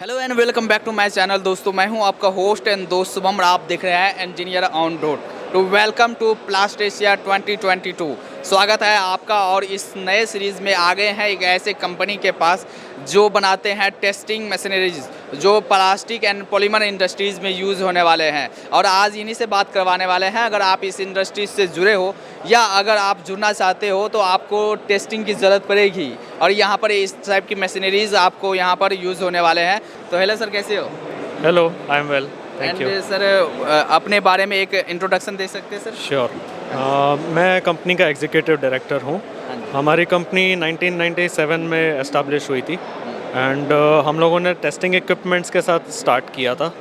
Hello and welcome back to my channel. दोस्तों मैं हूं आपका होस्ट एंड दोस्त शुभम और आप देख रहे हैं इंजीनियर ऑन रोड। तो वेलकम टू प्लास्ट एशिया 2022। स्वागत है आपका। और इस नए सीरीज़ में आ गए हैं एक ऐसे कंपनी के पास जो बनाते हैं टेस्टिंग मशीनरीज जो प्लास्टिक एंड पॉलीमर इंडस्ट्रीज़ में यूज़ होने वाले हैं। और आज इन्हीं से बात करवाने वाले हैं। अगर आप इस इंडस्ट्री से जुड़े हो या अगर आप जुड़ना चाहते हो तो आपको टेस्टिंग की ज़रूरत पड़ेगी और यहाँ पर इस टाइप की मशीनरीज आपको यहाँ पर यूज़ होने वाले हैं। तो हेलो सर, कैसे हो? Hello, I am well, thank you. Sir अपने बारे में एक इंट्रोडक्शन दे सकते हैं सर? श्योर। मैं कंपनी का एग्जीक्यूटिव डायरेक्टर हूँ। हमारी कंपनी 1997 में एस्टाब्लिश हुई थी एंड हम लोगों ने टेस्टिंग इक्विपमेंट्स के साथ स्टार्ट किया था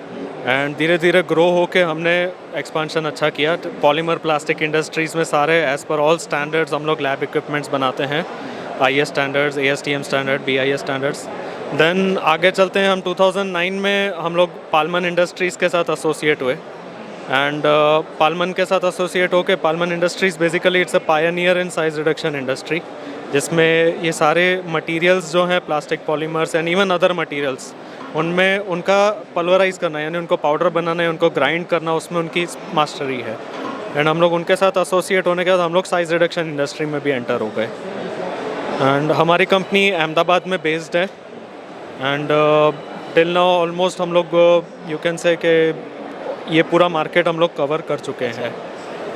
एंड धीरे धीरे ग्रो होके हमने एक्सपांशन अच्छा किया। पॉलीमर प्लास्टिक इंडस्ट्रीज़ में सारे एज़ पर ऑल स्टैंडर्ड्स हम लोग लैब इक्विपमेंट्स बनाते हैं। IS standards, ASTM standard, BIS standards. Then आगे चलते हैं, हम 2009 में हम लोग पालमन इंडस्ट्रीज़ के साथ एसोसिएट हुए एंड पालमन के साथ एसोसिएट होकर Pallmann industries basically it's a pioneer in size reduction industry, जिसमें ये सारे मटेरियल्स जो हैं plastic, polymers and even other materials, उनमें उनका पल्वराइज़ करना यानी उनको पाउडर बनाना है, उनको ग्राइंड करना, उसमें उनकी मास्टरी है। एंड हम लोग उनके साथ एसोसिएट होने के बाद हम लोग साइज रिडक्शन इंडस्ट्री में भी एंटर हो गए। एंड हमारी कंपनी अहमदाबाद में बेस्ड है एंड टिल नाउ ऑलमोस्ट हम लोग यू कैन से कि ये पूरा मार्केट हम लोग कवर कर चुके हैं।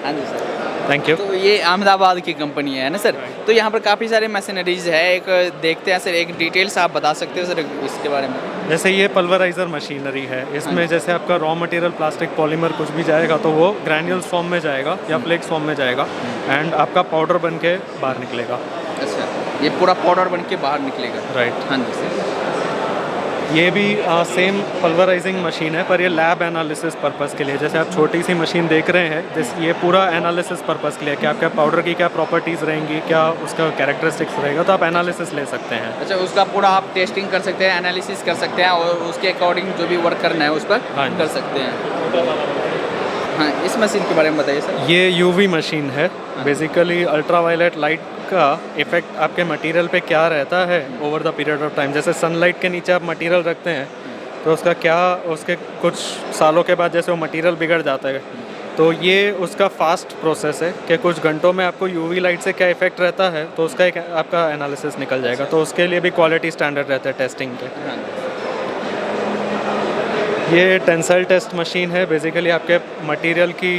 हाँ जी सर, थैंक यू। तो ये अहमदाबाद की कंपनी है ना सर? तो यहाँ पर काफ़ी सारे मशीनरीज है। एक देखते हैं सर, एक डिटेल्स आप बता सकते हो सर इसके बारे में? जैसे ये पल्वराइज़र मशीनरी है, इसमें जैसे आपका रॉ मटेरियल प्लास्टिक, पॉलीमर कुछ भी जाएगा तो वो ग्रैन्यूल्स फॉर्म में जाएगा या फ्लेक्स फॉर्म में जाएगा एंड आपका पाउडर बन के बाहर निकलेगा। अच्छा, ये पूरा पाउडर बन के बाहर निकलेगा? राइट। हाँ जी सर। ये भी सेम पल्वराइजिंग मशीन है पर ये लैब एनालिसिस पर्पस के लिए। जैसे आप छोटी सी मशीन देख रहे हैं, जैसे ये पूरा एनालिसिस पर्पस के लिए कि आपका पाउडर की क्या प्रॉपर्टीज़ रहेंगी, क्या उसका कैरेक्टरिस्टिक्स रहेगा, तो आप एनालिसिस ले सकते हैं। अच्छा, उसका पूरा आप टेस्टिंग कर सकते हैं, एनालिसिस कर सकते हैं और उसके अकॉर्डिंग जो भी वर्क करना है उस पर कर सकते हैं। हाँ, इस मशीन के बारे में बताइए सर। ये UV मशीन है। बेसिकली अल्ट्रावायलेट लाइट का इफ़ेक्ट आपके मटेरियल पे क्या रहता है over the period of time. जैसे सनलाइट के नीचे आप मटेरियल रखते हैं तो उसका क्या, उसके कुछ सालों के बाद जैसे वो मटेरियल बिगड़ जाता है, तो ये उसका फास्ट प्रोसेस है कि कुछ घंटों में आपको UV लाइट से क्या इफ़ेक्ट रहता है तो उसका एक आपका एनालिसिस निकल जाएगा। तो उसके लिए भी क्वालिटी स्टैंडर्ड रहता है टेस्टिंग के। ये टेंसाइल टेस्ट मशीन है। बेसिकली आपके मटेरियल की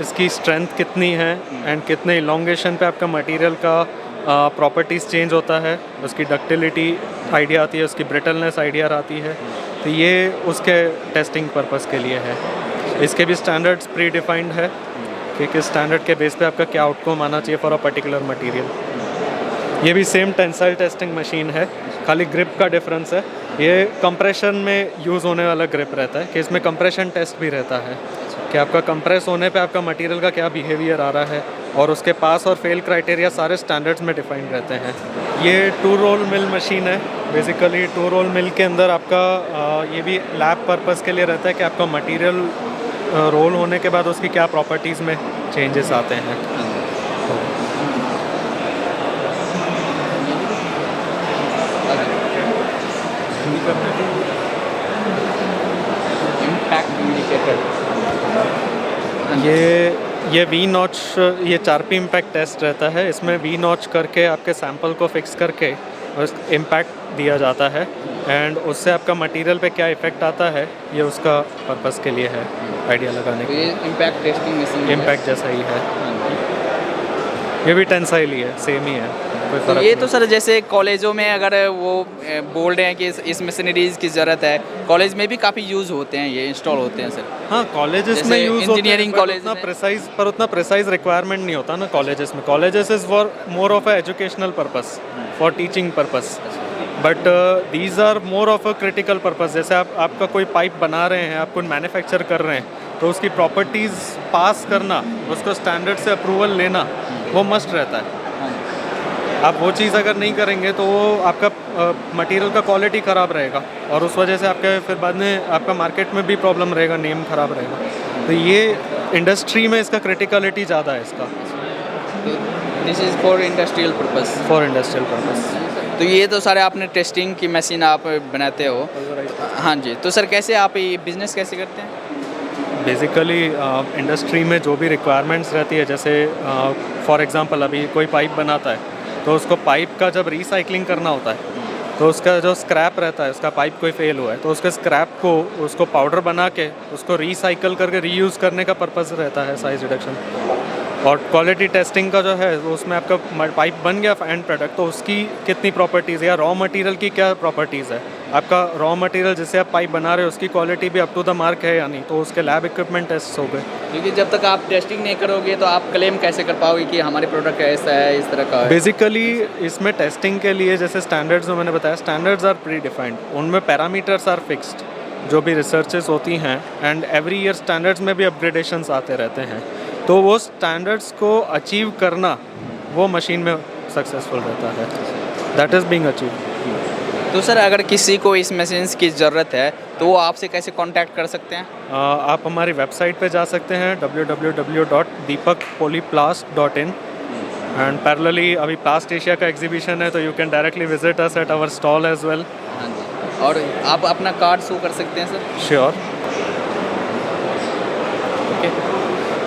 इसकी स्ट्रेंथ कितनी है एंड कितने इलोंगेशन पे आपका मटेरियल का प्रॉपर्टीज़ चेंज होता है, उसकी डक्टिलिटी आइडिया आती है, उसकी ब्रिटलनेस आइडिया आती है। तो ये उसके टेस्टिंग पर्पस के लिए है। इसके भी स्टैंडर्ड्स प्री डिफाइंड है कि किस स्टैंडर्ड के बेस पे आपका क्या आउटकम आना चाहिए फॉर अ पर्टिकुलर मटेरियल। ये भी सेम टेंसाइल टेस्टिंग मशीन है, खाली ग्रिप का डिफरेंस है। ये कंप्रेशन में यूज़ होने वाला ग्रिप रहता है कि इसमें कंप्रेशन टेस्ट भी रहता है कि आपका कंप्रेस होने पे आपका मटेरियल का क्या बिहेवियर आ रहा है और उसके पास और फेल क्राइटेरिया सारे स्टैंडर्ड्स में डिफाइंड रहते हैं। ये 2 रोल मिल मशीन है। बेसिकली 2 रोल मिल के अंदर आपका ये भी लैब पर्पस के लिए रहता है कि आपका मटेरियल रोल होने के बाद उसकी क्या प्रॉपर्टीज़ में चेंजेस आते हैं। इम्पैक्ट इंडिकेटर, ये V नॉच, ये 4P इम्पैक्ट टेस्ट रहता है। इसमें V नॉच करके आपके सैंपल को फिक्स करके उस इम्पैक्ट दिया जाता है एंड उससे आपका मटेरियल पे क्या इफ़ेक्ट आता है ये उसका पर्पस के लिए है, आइडिया लगाने के लिए। ये इम्पैक्ट टेस्टिंग मशीन इम्पैक्ट जैसा ही है। ये भी टेंसाइल ही है, सेम ही है, कोई तो फर्क ये नहीं। तो सर जैसे कॉलेजों में अगर वो बोल रहे हैं कि इस मशीनरीज की ज़रूरत है, कॉलेज में भी काफ़ी यूज़ होते हैं, ये इंस्टॉल होते हैं सर? हाँ, कॉलेजेस में यूज़ इंजीनियरिंग कॉलेज उतना प्रिसाइज रिक्वायरमेंट नहीं होता ना कॉलेजेस में। Colleges is for more of a educational purpose, for teaching purpose, but these are more of a critical purpose. जैसे आपका कोई पाइप बना रहे हैं, आप कोई मैन्युफैक्चर कर रहे हैं तो उसकी प्रॉपर्टीज़ पास करना, उसको स्टैंडर्ड से अप्रूवल लेना वो मस्ट रहता है। आप वो चीज़ अगर नहीं करेंगे तो वो आपका मटेरियल का क्वालिटी ख़राब रहेगा और उस वजह से आपके फिर बाद में आपका मार्केट में भी प्रॉब्लम रहेगा, नेम ख़राब रहेगा। तो ये इंडस्ट्री में इसका क्रिटिकलिटी ज़्यादा है इसका। This is for industrial purpose. For industrial purpose. तो ये तो सारे आपने टेस्टिंग की मशीन आप बनाते हो। हाँ जी, तो सर कैसे आप ये बिज़नेस कैसे करते हैं? बेसिकली इंडस्ट्री में जो भी रिक्वायरमेंट्स रहती है, जैसे फॉर एग्जांपल अभी कोई पाइप बनाता है तो उसको पाइप का जब रिसाइकलिंग करना होता है तो उसका जो स्क्रैप रहता है, उसका पाइप कोई फेल हुआ है तो उसके स्क्रैप को उसको पाउडर बना के उसको रिसाइकल करके रीयूज़ करने का पर्पस रहता है साइज रिडक्शन। और क्वालिटी टेस्टिंग का जो है उसमें आपका पाइप बन गया एंड प्रोडक्ट, तो उसकी कितनी प्रॉपर्टीज़ या रॉ मटेरियल की क्या प्रॉपर्टीज़ है, आपका रॉ मटेरियल जिससे आप पाइप बना रहे हो उसकी क्वालिटी भी अप टू द मार्क है या नहीं, तो उसके लैब इक्विपमेंट टेस्ट हो गए। क्योंकि जब तक आप टेस्टिंग नहीं करोगे तो आप क्लेम कैसे कर पाओगे कि हमारे प्रोडक्ट ऐसा है, इस तरह का है? बेसिकली इसमें टेस्टिंग के लिए जैसे स्टैंडर्ड्स जो मैंने बताया, स्टैंडर्ड्स आर प्री डिफाइंड, उनमें पैरामीटर्स आर फिक्स्ड जो भी रिसर्चेस होती हैं, एंड एवरी ईयर स्टैंडर्ड्स में भी अपग्रेडेशंस आते रहते हैं, तो वो स्टैंडर्ड्स को अचीव करना वो मशीन में सक्सेसफुल रहता है, दैट इज़ बीइंग अचीव। तो सर अगर किसी को इस मशीन्स की ज़रूरत है तो वो आपसे कैसे कांटेक्ट कर सकते हैं? आप हमारी वेबसाइट पे जा सकते हैं www.deepakpolyplast.in, एंड पैरेलली अभी प्लास्ट एशिया का एग्जीबिशन है तो you can directly visit us at our stall as well. हाँ जी, और आप अपना कार्ड शो कर सकते हैं सर? श्योर। ओके,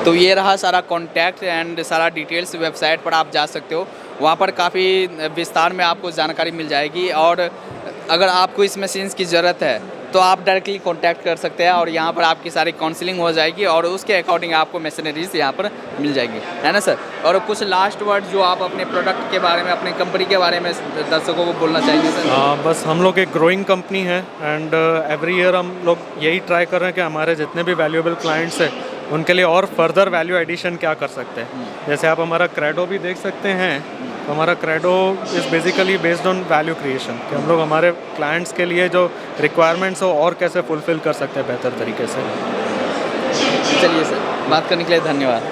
तो ये रहा सारा कॉन्टैक्ट एंड सारा डिटेल्स, वेबसाइट पर आप जा सकते हो, वहाँ पर काफ़ी विस्तार में आपको जानकारी मिल जाएगी। और अगर आपको इस मशीन्स की ज़रूरत है तो आप डायरेक्टली कांटेक्ट कर सकते हैं और यहाँ पर आपकी सारी काउंसलिंग हो जाएगी और उसके अकॉर्डिंग आपको मशीनरीज यहाँ पर मिल जाएगी, है ना सर? और कुछ लास्ट वर्ड जो आप अपने प्रोडक्ट के बारे में, अपने कंपनी के बारे में दर्शकों को बोलना चाहेंगे सर? बस हम लोग एक ग्रोइंग कंपनी है एंड एवरी ईयर हम लोग यही ट्राई कर रहे हैं कि हमारे जितने भी वैल्यूएबल क्लाइंट्स हैं उनके लिए और फर्दर वैल्यू एडिशन क्या कर सकते हैं। जैसे आप हमारा क्रेडो भी देख सकते हैं, तो हमारा credo is basically based on value creation, कि हम लोग हमारे क्लाइंट्स के लिए जो रिक्वायरमेंट्स हो और कैसे फुलफ़िल कर सकते हैं बेहतर तरीके से। चलिए सर, बात करने के लिए धन्यवाद।